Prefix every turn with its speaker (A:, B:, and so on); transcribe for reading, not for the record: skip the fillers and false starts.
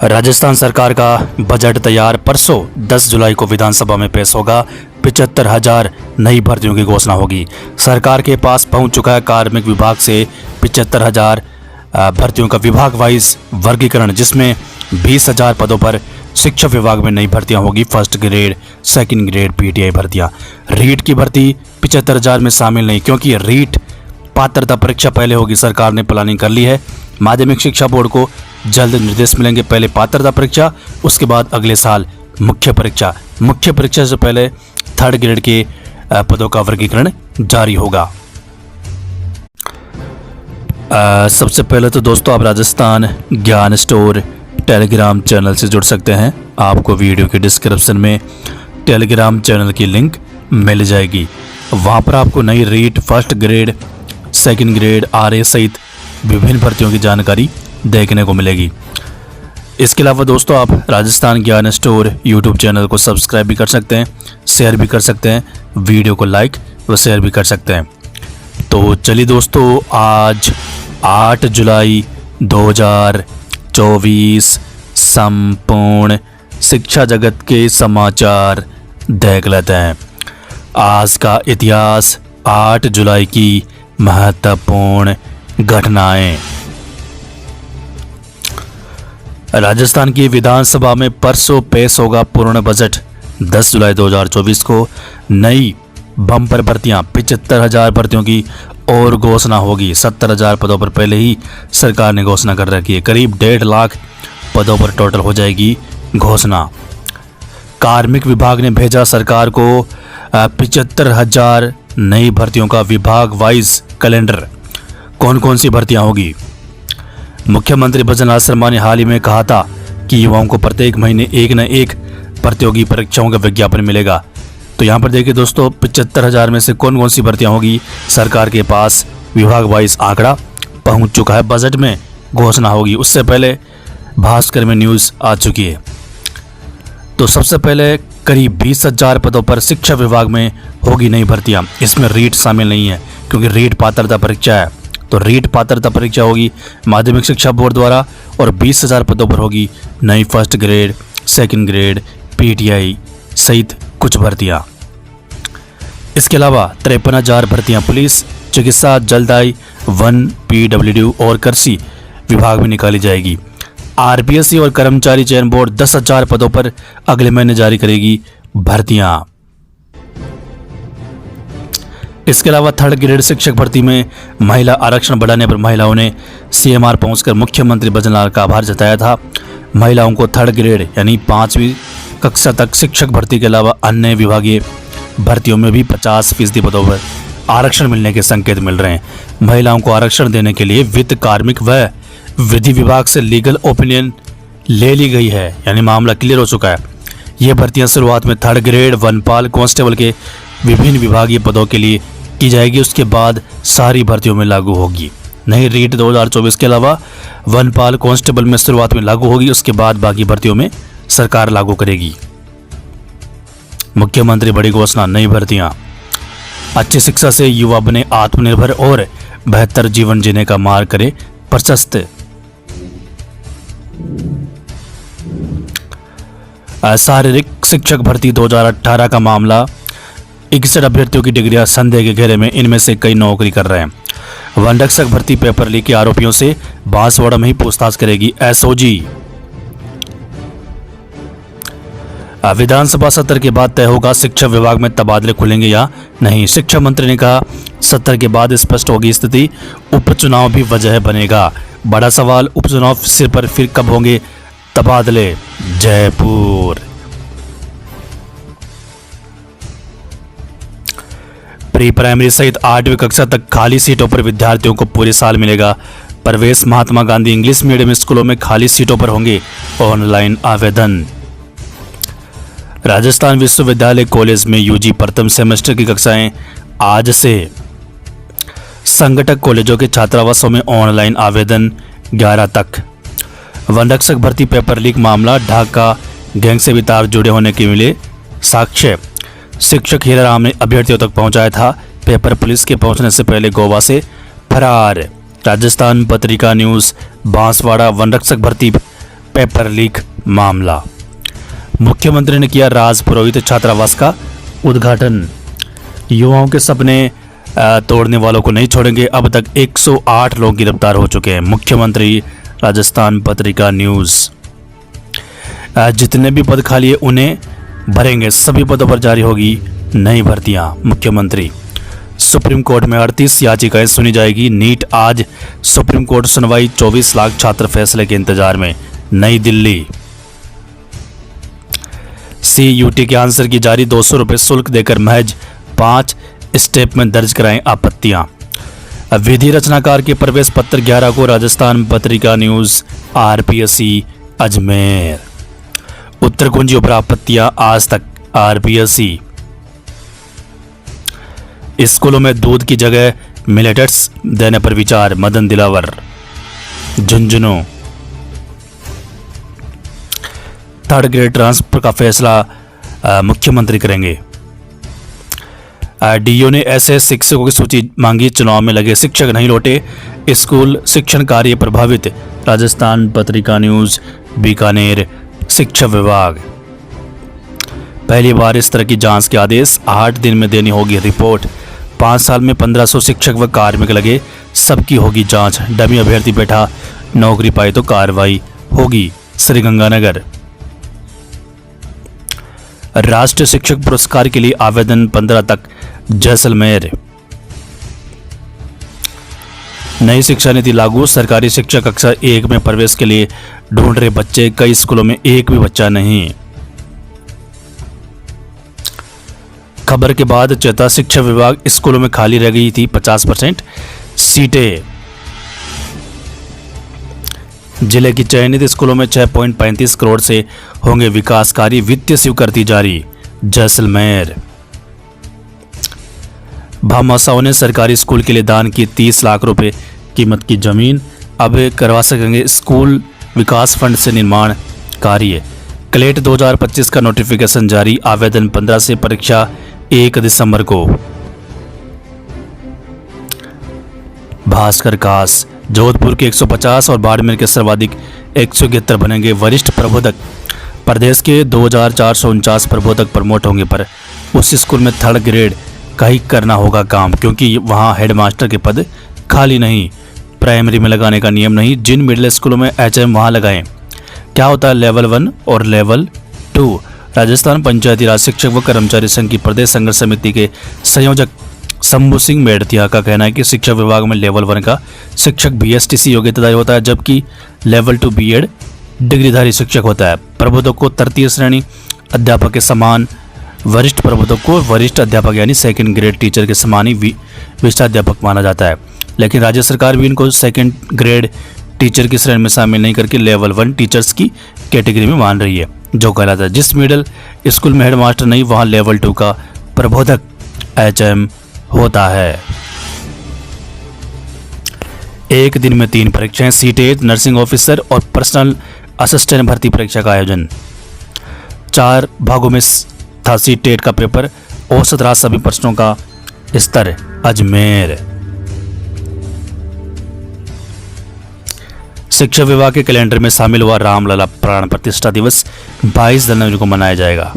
A: राजस्थान सरकार का बजट तैयार, परसों 10 जुलाई को विधानसभा में पेश होगा। 75,000 नई भर्तियों की घोषणा होगी। सरकार के पास पहुंच चुका है कार्मिक विभाग से 75,000 भर्तियों का विभाग वाइज वर्गीकरण, जिसमें 20,000 पदों पर शिक्षा विभाग में नई भर्तियां होगी। First grade, second grade PTI भर्तियां। रीट की भर्ती 75,000 में शामिल नहीं, क्योंकि रीट पात्रता परीक्षा पहले होगी। सरकार ने प्लानिंग कर ली है। माध्यमिक शिक्षा बोर्ड को जल्द निर्देश मिलेंगे। पहले पात्रता परीक्षा, उसके बाद अगले साल मुख्य परीक्षा। मुख्य परीक्षा से पहले थर्ड ग्रेड के पदों का वर्गीकरण जारी होगा। सबसे पहले तो दोस्तों, आप राजस्थान ज्ञान स्टोर टेलीग्राम चैनल से जुड़ सकते हैं। आपको वीडियो के डिस्क्रिप्शन में टेलीग्राम चैनल की लिंक मिल जाएगी। वहाँ पर आपको नई REET, first grade, second grade, RA सहित विभिन्न भर्तियों की जानकारी देखने को मिलेगी। इसके अलावा दोस्तों, आप राजस्थान ज्ञान स्टोर यूट्यूब चैनल को सब्सक्राइब भी कर सकते हैं, शेयर भी कर सकते हैं, वीडियो को लाइक व शेयर भी कर सकते हैं। तो चलिए दोस्तों, आज 8 जुलाई 2024 संपूर्ण शिक्षा जगत के समाचार देख लेते हैं। आज का इतिहास, 8 जुलाई की महत्वपूर्ण घटनाएं। राजस्थान की विधानसभा में परसों पेश होगा पूर्ण बजट। 10 जुलाई 2024 को नई बम्पर भर्तियां 75,000 भर्तियों की और घोषणा होगी। 70,000 पदों पर पहले ही सरकार ने घोषणा कर रखी है। करीब 1.5 लाख पदों पर टोटल हो जाएगी घोषणा। कार्मिक विभाग ने भेजा सरकार को 75,000 नई भर्तियों का विभाग वाइज कैलेंडर। कौन कौन सी भर्तियां होगी? मुख्यमंत्री भजनलाल शर्मा ने हाल ही में कहा था कि युवाओं को प्रत्येक महीने एक न एक प्रतियोगी परीक्षाओं का विज्ञापन मिलेगा। तो यहाँ पर देखिए दोस्तों, 75,000 में से कौन कौन सी भर्तियां होगी। सरकार के पास विभाग वाइज आंकड़ा पहुंच चुका है। बजट में घोषणा होगी, उससे पहले भास्कर में न्यूज़ आ चुकी है। तो सबसे पहले करीब 20,000 पदों पर शिक्षा विभाग में होगी नई भर्तियां। इसमें रीट शामिल नहीं है, क्योंकि रीट पात्रता परीक्षा है। तो रीट पात्रता परीक्षा होगी माध्यमिक शिक्षा बोर्ड द्वारा, और 20,000 पदों पर होगी नई first grade, second grade, PTI सहित कुछ भर्तियां। इसके अलावा 53,000 भर्तियां पुलिस, चिकित्सा, जलदाई, वन, पीडब्ल्यूडी और कृषि विभाग में निकाली जाएगी। आरपीएससी और कर्मचारी चयन बोर्ड 10,000 पदों पर अगले महीने जारी करेगी भर्तियां। इसके अलावा थर्ड ग्रेड शिक्षक भर्ती में महिला आरक्षण बढ़ाने पर महिलाओं ने सीएमआर पहुंचकर मुख्यमंत्री भजनलाल का आभार जताया था। महिलाओं को थर्ड ग्रेड यानी 5वीं कक्षा तक शिक्षक भर्ती के अलावा अन्य विभागीय भर्तियों में भी 50% पदों पर आरक्षण मिलने के संकेत मिल रहे हैं। महिलाओं को आरक्षण देने के लिए वित्त, कार्मिक व विधि विभाग से लीगल ओपिनियन ले ली गई है, यानी मामला क्लियर हो चुका है। ये भर्तियां शुरुआत में थर्ड ग्रेड, वनपाल, कांस्टेबल के विभिन्न विभागीय पदों के लिए की जाएगी। उसके बाद सारी भर्तियों में लागू होगी। नई रीट 2024 के अलावा वनपाल, कांस्टेबल में शुरुआत में लागू होगी, उसके बाद बाकी भर्तियों में सरकार लागू करेगी। मुख्यमंत्री बड़ी घोषणा, नई भर्तियां। अच्छी शिक्षा से युवा बने आत्मनिर्भर और बेहतर जीवन जीने का मार्ग करे प्रशस्त। शारीरिक शिक्षक भर्ती 2018 का मामला। 61 अभ्यर्थियों की डिग्रियां संदेह के घेरे में, इनमें से कई नौकरी कर रहे हैं। वन रक्षक भर्ती पेपर लीक के आरोपियों से बांसवाड़ा में ही पूछताछ करेगी एसओजी। विधानसभा सत्र के बाद तय होगा शिक्षा विभाग में तबादले खुलेंगे या नहीं। शिक्षा मंत्री ने कहा, सत्र के बाद स्पष्ट होगी स्थिति। उपचुनाव भी वजह बनेगा। बड़ा सवाल, उपचुनाव सिर पर फिर कब होंगे तबादले। जयपुर। प्री प्राइमरी सहित 8वीं कक्षा तक खाली सीटों पर विद्यार्थियों को पूरे साल मिलेगा प्रवेश। महात्मा गांधी इंग्लिश मीडियम स्कूलों में खाली सीटों पर होंगे ऑनलाइन आवेदन। राजस्थान विश्वविद्यालय कॉलेज में यूजी प्रथम सेमेस्टर की कक्षाएं आज से। संगठक कॉलेजों के छात्रावासों में ऑनलाइन आवेदन 11 तक। वन रक्षक भर्ती पेपर लीक मामला, ढाका गैंग से भी तार जुड़े होने के मिले साक्ष्य। शिक्षक हीराराम ने अभ्यर्थियों तक पहुंचाया था पेपर, पुलिस के पहुंचने से पहले गोवा से फरार। राजस्थान पत्रिका न्यूज़, बांसवाड़ा वन रक्षक भर्ती पेपर लीक मामला। मुख्यमंत्री ने किया राज पुरोहित छात्रावास का उद्घाटन। युवाओं के सपने तोड़ने वालों को नहीं छोड़ेंगे, अब तक 108 लोग गिरफ्तार हो चुके हैं। मुख्यमंत्री राजस्थान पत्रिका न्यूज़। जितने भी पद खाली है उन्हें भरेंगे, सभी पदों पर जारी होगी नई भर्तियां। मुख्यमंत्री। सुप्रीम कोर्ट में 38 याचिकाएं सुनी जाएगी। नीट आज सुप्रीम कोर्ट सुनवाई, 24 लाख छात्र फैसले के इंतजार में। नई दिल्ली। CUT के आंसर की जारी, 200 रुपये शुल्क देकर महज 5 स्टेप में दर्ज कराएं आपत्तियां। विधि रचनाकार के प्रवेश पत्र 11 को। राजस्थान पत्रिका न्यूज़। RPSC अजमेर। उत्तर कुंजी पर आपत्तियां आज तक। RPSC। स्कूलों में दूध की जगह मिलेट्स देने पर विचार, Madan Dilawar. Jhunjhunu. Third grade transfer का फैसला मुख्यमंत्री करेंगे। DO ने ऐसे शिक्षकों की सूची मांगी, चुनाव में लगे शिक्षक नहीं लौटे, स्कूल शिक्षण कार्य प्रभावित। राजस्थान पत्रिका न्यूज़। बीकानेर। शिक्षा विभाग। पहली बार इस तरह की जांच के आदेश, 8 दिन में देनी होगी रिपोर्ट। 5 साल में 1500 शिक्षक व कार्मिक लगे, सबकी होगी जांच। डमी अभ्यर्थी बैठा, नौकरी पाए तो कार्रवाई होगी। श्रीगंगानगर। राष्ट्रीय शिक्षक पुरस्कार के लिए आवेदन 15 तक। जैसलमेर। नई शिक्षा नीति लागू, सरकारी शिक्षा कक्षा 1 में प्रवेश के लिए ढूंढ रहे बच्चे, कई स्कूलों में एक भी बच्चा नहीं। खबर के बाद चेता, शिक्षा विभाग, स्कूलों में खाली रह गई थी 50% सीटें। जिले की चयनित स्कूलों में 6.35 करोड़ से होंगे विकास कार्य, वित्तीय स्वीकृति जारी। जैसलमेर। भामाशाहों ने सरकारी स्कूल के लिए दान की 30 लाख रुपए कीमत की जमीन, अब करवा सकेंगे स्कूल विकास फंड से निर्माण कार्य। क्लेट 2025 का नोटिफिकेशन जारी, आवेदन 15 से, परीक्षा 1 दिसंबर को। भास्कर कास। जोधपुर के 150 और बाड़मेर के सर्वाधिक 171 बनेंगे वरिष्ठ प्रबोधक। प्रदेश के 2449 प्रबोधक प्रमोट होंगे, पर उस स्कूल में थर्ड ग्रेड का ही करना होगा काम, क्योंकि वहां हेडमास्टर के पद खाली नहीं। प्राइमरी में लगाने का नियम नहीं, जिन मिडिल स्कूलों में HM वहां लगाएं। क्या होता है लेवल 1 और लेवल 2? राजस्थान पंचायती राज शिक्षक व कर्मचारी संघ की प्रदेश संघर्ष समिति के संयोजक शंभू सिंह मेड़तिया का कहना है कि शिक्षा विभाग में लेवल 1 का शिक्षक BSTC योग्यताधारी होता है, जबकि लेवल 2 B.Ed डिग्रीधारी शिक्षक होता है। प्रबोधक को तृतीय श्रेणी अध्यापक के समान, वरिष्ठ प्रबोधक को वरिष्ठ अध्यापक यानी सेकंड ग्रेड टीचर के समान ही विशिष्टाध्यापक माना जाता है। लेकिन राज्य सरकार भी इनको सेकंड ग्रेड टीचर की श्रेणी में शामिल नहीं करके लेवल 1 टीचर्स की कैटेगरी में मान रही है, जो कहलाता है। जिस मिडिल स्कूल में हेडमास्टर नहीं, वहाँ लेवल 2 का प्रबोधक HM होता है। एक दिन में 3 परीक्षाएं, सीटेट, नर्सिंग ऑफिसर और पर्सनल असिस्टेंट भर्ती परीक्षा का आयोजन। 4 भागों में था सीटेट का पेपर, औसत रहा सभी प्रश्नों का स्तर। अजमेर। शिक्षा विभाग के कैलेंडर में शामिल हुआ रामलला प्राण प्रतिष्ठा दिवस, 22 जनवरी को मनाया जाएगा।